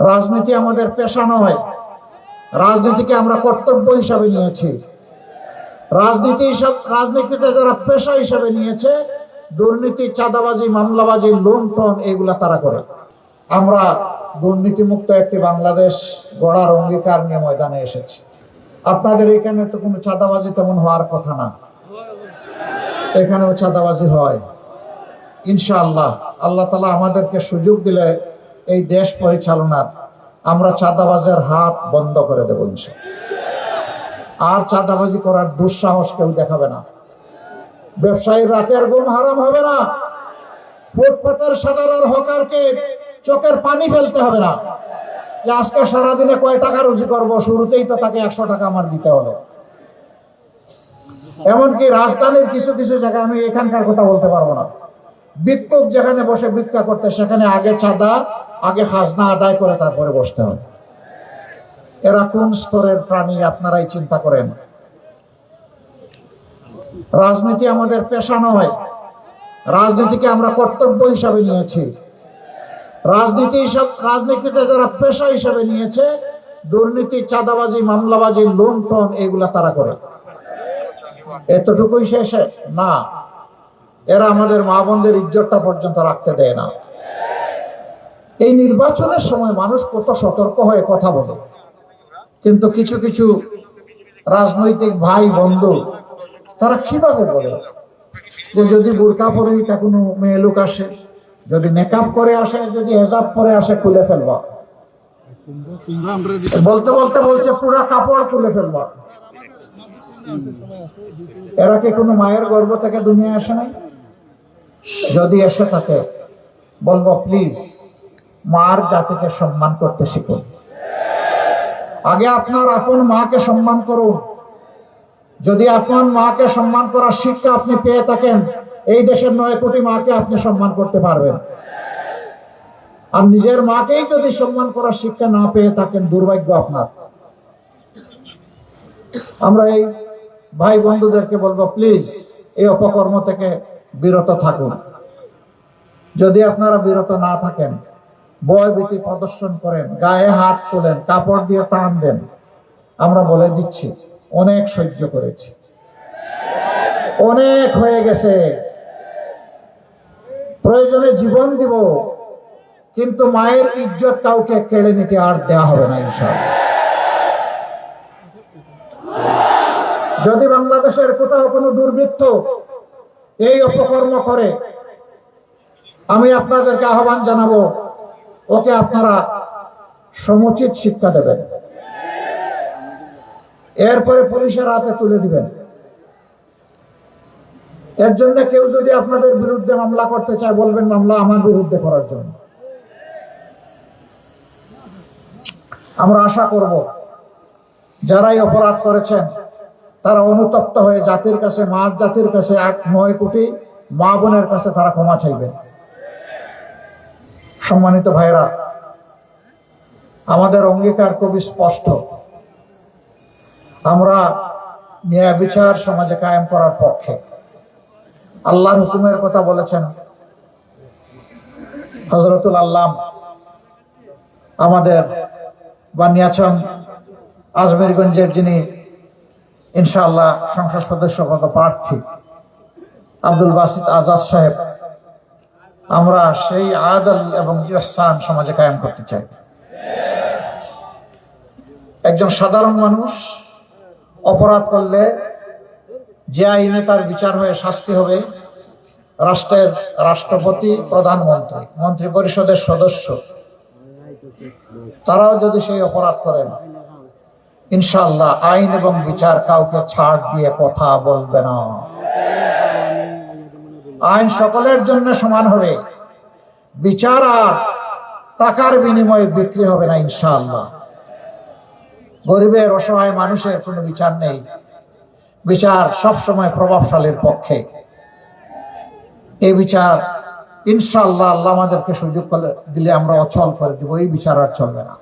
রাজনীতি আমাদের পেশা নয়, রাজনীতিকে আমরা কর্তব্য হিসাবে নিয়েছি। রাজনীতিতে যারা পেশা হিসাবে নিয়েছে, দুর্নীতি, চাঁদাবাজি, মামলাবাজি, লুণ্ঠন এগুলা তারা করে। আমরা দুর্নীতিমুক্ত একটি বাংলাদেশ গড়ার অঙ্গীকার নিয়ে ময়দানে এসেছি। আপনাদের এখানে তো কোনো চাঁদাবাজি তেমন হওয়ার কথা না, এখানেও চাঁদাবাজি হয়। ইনশাআল্লাহ আল্লাহ তাআলা আমাদেরকে সুযোগ দিলে এই দেশ পরিচালনার আমরা চাঁদাবাজের হাত বন্ধ করে দেব ইনশাআল্লাহ। আর চাঁদাবাজি করার দুঃসাহস কেউ দেখাবে না। ব্যবসায়ী রাতের ঘুম হারাম হবে না। ফুটপাতের সাধারণ হকারকে চোখের পানি ফেলতে হবে না যে আজকে সারাদিনে কয় টাকা রুজি করবো, শুরুতেই তো তাকে 100 টাকা আমার দিতে হবে। এমনকি রাজধানীর কিছু কিছু জায়গায়, আমি এখানকার কথা বলতে পারবো না, ভিক্ষুক যেখানে বসে ভিক্ষা করতে, সেখানে আগে চাঁদা, আগে খাজনা আদায় করে তারপরে বসতে হয়। এরা কোন স্তরের প্রাণী আপনারাই চিন্তা করেন। রাজনীতি আমাদের পেশা নয়, রাজনীতিকে আমরা কর্তব্য হিসাবে নিয়েছি। রাজনীতিতে যারা পেশা হিসাবে নিয়েছে, দুর্নীতি, চাঁদাবাজি, মামলাবাজি, লুণ্ঠন এগুলা তারা করে। এতটুকুই শেষে না, এরা আমাদের মা বোনদের ইজ্জতটা পর্যন্ত রাখতে দেয় না। এই নির্বাচনের সময় মানুষ কত সতর্ক হয়ে কথা বলে, কিন্তু কিছু কিছু রাজনৈতিক ভাই বন্ধু তারা কিভাবে বলে যে যদি বোরকা পরে তা কোনো মেয়ে লোক আসে, যদি মেকআপ করে আসে, যদি হেজাব পরে আসে, খুলে ফেলবা। বলতে বলতে বলছে পুরা কাপড় খুলে ফেলবা। এরা কি কোনো মায়ের গর্ভ থেকে দুনিয়া আসে নাই? যদি এসে থাকে বলবো প্লিজ মার জাতিকে সম্মান করতে শিখুন। আগে আপনার আপন মাকে সম্মান করুন। যদি আপনার মাকে সম্মান করার শিক্ষা আপনি পেয়ে থাকেন, এই দেশের 9 কোটি মাকে আপনি সম্মান করতে পারবেন। আর নিজের মাকেই যদি সম্মান করার শিক্ষা না পেয়ে থাকেন, দুর্ভাগ্য আপনার। আমরা এই ভাই বন্ধুদেরকে বলবো প্লিজ এই অপকর্ম থেকে বিরত থাকুন। যদি আপনারা বিরত না থাকেন, ভয় ভীতি প্রদর্শন করেন, গায়ে হাত তোলেন, কাপড় দিয়ে টান দেন, আমরা বলে দিচ্ছি অনেক সহ্য করেছি, অনেক হয়ে গেছে, প্রয়োজনে জীবন দিব, কিন্তু মায়ের ইজ্জত কাউকে কেড়ে নিতে আর দেয়া হবে না ইনশাআল্লাহ। যদি বাংলাদেশের কোথাও কোনো দুর্বৃত্ত এই অপকর্ম করে, আমি আপনাদেরকে আহ্বান জানাবো, ওকে আপনারা সমুচিত শিক্ষা দেবেন, এরপরে পুলিশের হাতে তুলে দিবেন। এর জন্য কেউ যদি আপনাদের বিরুদ্ধে মামলা করতে চায়, বলবেন মামলা আমার বিরুদ্ধে করার জন্য। আমরা আশা করব যারাই অপরাধ করেছেন তারা অনুতপ্ত হয়ে জাতির কাছে, মার জাতির কাছে, 9 কোটি মা বোনের কাছে তারা ক্ষমা চাইবেন। সম্মানিত ভাইরা, আমাদের অঙ্গীকার খুবই স্পষ্ট। আমরা ন্যায় বিচার সমাজে কায়েম করার পক্ষে। আল্লাহর হুকুমের কথা বলেছেন হযরতুল আল্লাম আমাদের বানিয়াচং আজমিরগঞ্জের, যিনি ইনশাআল্লাহ সংসদ সদস্য পদ প্রার্থী, আব্দুল বাসিত আজাদ সাহেব, আমরা সেই আদল এবং ইহসান সমাজে কায়েম করতে চাই। একজন সাধারণ মানুষ অপরাধ করলে যে আইনে তার বিচার হয়ে শাস্তি হবে, রাষ্ট্রের রাষ্ট্রপতি, প্রধানমন্ত্রী, মন্ত্রী পরিষদের সদস্য, তারাও যদি সেই অপরাধ করেন, ইনশাআল্লাহ আইন এবং বিচার কাউকে ছাড় দিয়ে কথা বলবে না। আইন সকলের জন্য সমান হবে, বিচার আর টাকার বিনিময়ে বিক্রি হবে না ইনশাআল্লাহ। গরিবের, অসহায় মানুষের কোনো বিচার নেই, বিচার সবসময় প্রভাবশালীর পক্ষে। এই বিচার ইনশাআল্লাহ আল্লাহ আমাদেরকে সুযোগ দিলে আমরা অচল করে দেব, এই বিচার আর চলবে না।